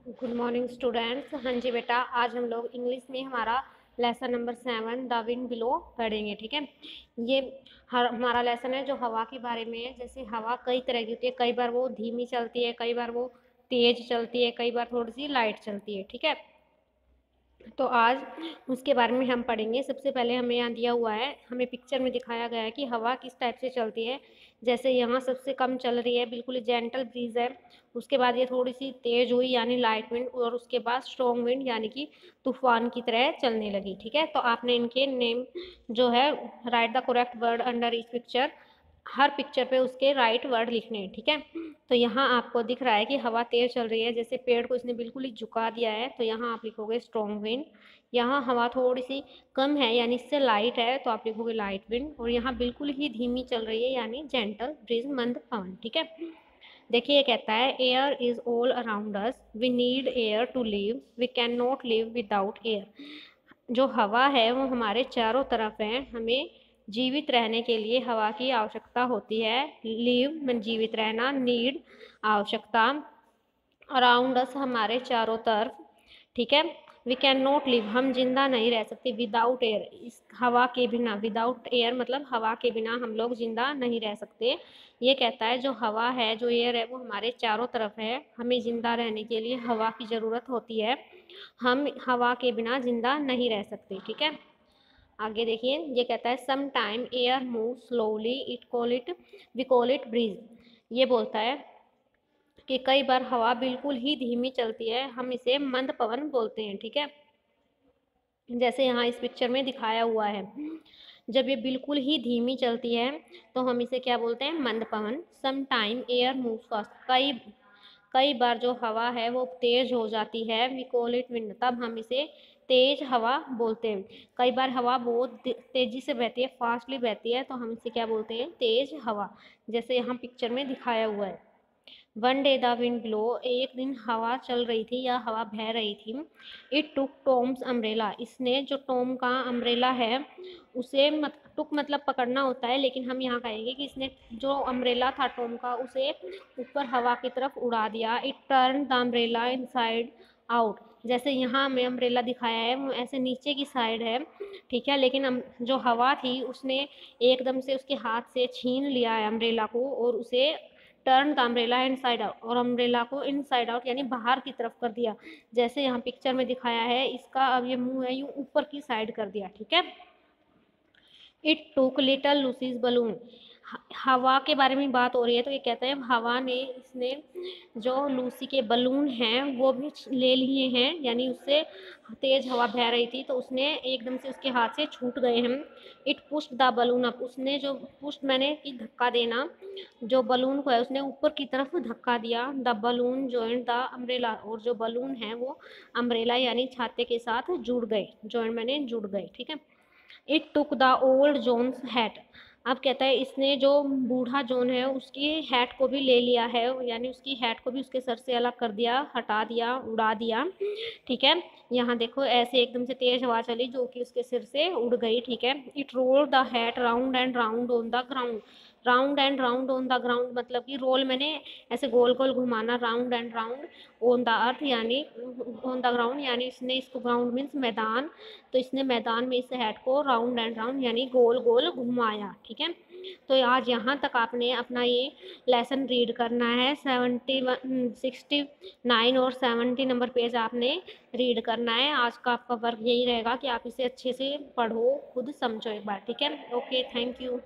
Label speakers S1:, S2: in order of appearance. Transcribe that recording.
S1: Good morning students. हाँ जी बेटा, आज हम लोग इंग्लिश में हमारा lesson number 7 the wind below पढ़ेंगे। ठीक है, ये हमारा लेसन है जो हवा के बारे में है। जैसे हवा कई तरह की होती है, कई बार वो धीमी चलती है, कई बार वो तेज चलती है, कई बार थोड़ी सी लाइट चलती है। ठीक है, तो आज उसके बारे में हम पढ़ेंगे। सबसे पहले हमें यहाँ दिया हुआ है, हमें पिक्चर में दिखाया गया है कि हवा किस टाइप से चलती है। जैसे यहाँ सबसे कम चल रही है, बिल्कुल जेंटल ब्रीज है। उसके बाद ये थोड़ी सी तेज हुई यानी लाइट विंड, और उसके बाद स्ट्रॉन्ग विंड यानी कि तूफान की तरह चलने लगी। ठीक है, तो आपने इनके नेम जो है right the correct word under each picture, her picture पे उसके राइट वर्ड लिखने हैं। ठीक है, तो यहाँ आपको दिख रहा है कि हवा तेज चल रही है, जैसे पेड़ को इसने बिल्कुल ही झुका दिया है, तो यहाँ आप लिखोगे स्ट्रॉन्ग विंड। यहाँ हवा थोड़ी सी कम है यानी इससे लाइट है, तो आप लिखोगे लाइट विंड। और यहाँ बिल्कुल ही धीमी चल रही है यानी जेंटल ब्रीज, मंद पवन। ठीक है, देखिए ये कहता है air is all around us, we need air to live, we can not live without air. जो हवा है वो हमारे चारों तरफ है, हमें जीवित रहने के लिए हवा की आवश्यकता होती है। लिव में जीवित रहना, नीड आवश्यकता, अराउंड अस हमारे चारों तरफ। ठीक है, वी कैन नॉट लिव हम जिंदा नहीं रह सकते, विदाउट एयर इस हवा के बिना, विदाउट एयर मतलब हवा के बिना हम लोग जिंदा नहीं रह सकते। ये कहता है जो हवा है, जो एयर है वो हमारे चारों तरफ है, हमें जिंदा रहने के लिए हवा की ज़रूरत होती है, हम हवा के बिना जिंदा नहीं रह सकते। ठीक है, आगे देखिए ये कहता है some time air move slowly it call it, we call it breeze. ये बोलता है कि कई बार हवा बिल्कुल ही धीमी चलती है, हम इसे मंद पवन बोलते हैं। ठीक है, जैसे यहाँ इस पिक्चर में दिखाया हुआ है, जब ये बिल्कुल ही धीमी चलती है तो हम इसे क्या बोलते हैं, मंद पवन। Some time air move fast, कई कई बार जो हवा है वो तेज हो जाती है, वी कॉल इट विंड, तब हम इसे तेज हवा बोलते हैं। कई बार हवा बहुत तेजी से बहती है, फास्टली बहती है, तो हम इसे क्या बोलते हैं, तेज हवा, जैसे यहाँ पिक्चर में दिखाया हुआ है। One day the wind blow, एक दिन हवा चल रही थी या हवा बह रही थी। इट टुक टॉम्स अम्ब्रेला, इसने जो टॉम का अम्ब्रेला है उसे टुक मतलब पकड़ना होता है, लेकिन हम यहाँ कहेंगे कि इसने जो अम्ब्रेला था टॉम का उसे ऊपर हवा की तरफ उड़ा दिया। It turn the umbrella inside out, जैसे यहाँ हमें अम्ब्रेला दिखाया है वो ऐसे नीचे की साइड है। ठीक है, लेकिन जो हवा थी उसने एकदम से उसके हाथ से छीन लिया है अम्ब्रेला को, और उसे turn the umbrella inside out, और अम्ब्रेला को इनसाइड आउट यानी बाहर की तरफ कर दिया। जैसे यहाँ पिक्चर में दिखाया है, इसका अब ये मुंह है यूं ऊपर की साइड कर दिया। ठीक है, इट टूक लिटल लूसीज बलून, हवा के बारे में बात हो रही है, तो ये कहता है हवा ने, इसने जो लूसी के बलून हैं वो भी ले लिए हैं, यानी उससे तेज हवा बह रही थी तो उसने एकदम से उसके हाथ से छूट गए हैं। It pushed the balloon up, उसने जो पुश्ड मैंने कि धक्का देना, जो बलून को है उसने ऊपर की तरफ धक्का दिया। The balloon joint the umbrella, और जो बलून है वो अम्ब्रेला यानी छाते के साथ जुड़ गए, जॉइंट मैंने जुड़ गए। ठीक है, it took the old Jones hat, अब कहता है इसने जो बूढ़ा जोन है उसकी हैट को भी ले लिया है, यानी उसकी हैट को भी उसके सर से अलग कर दिया, हटा दिया, उड़ा दिया। ठीक है, यहाँ देखो ऐसे एकदम से तेज हवा चली जो कि उसके सिर से उड़ गई। ठीक है, it roll the hat round and round on the ground, round and round on the ground मतलब कि रोल मैंने ऐसे गोल गोल घुमाना, round and round on the earth यानी ऑन द ग्राउंड, यानी इसने इसको, ग्राउंड मीन्स मैदान, तो इसने मैदान में इस हेड को राउंड एंड राउंड यानी गोल गोल घुमाया। ठीक है, तो आज यहाँ तक आपने अपना ये लेसन रीड करना है। 69 और 70 नंबर पेज आपने रीड करना है। आज का आपका वर्क यही रहेगा कि आप इसे अच्छे से पढ़ो, खुद समझो एक बार। ठीक है, ओके, थैंक यू।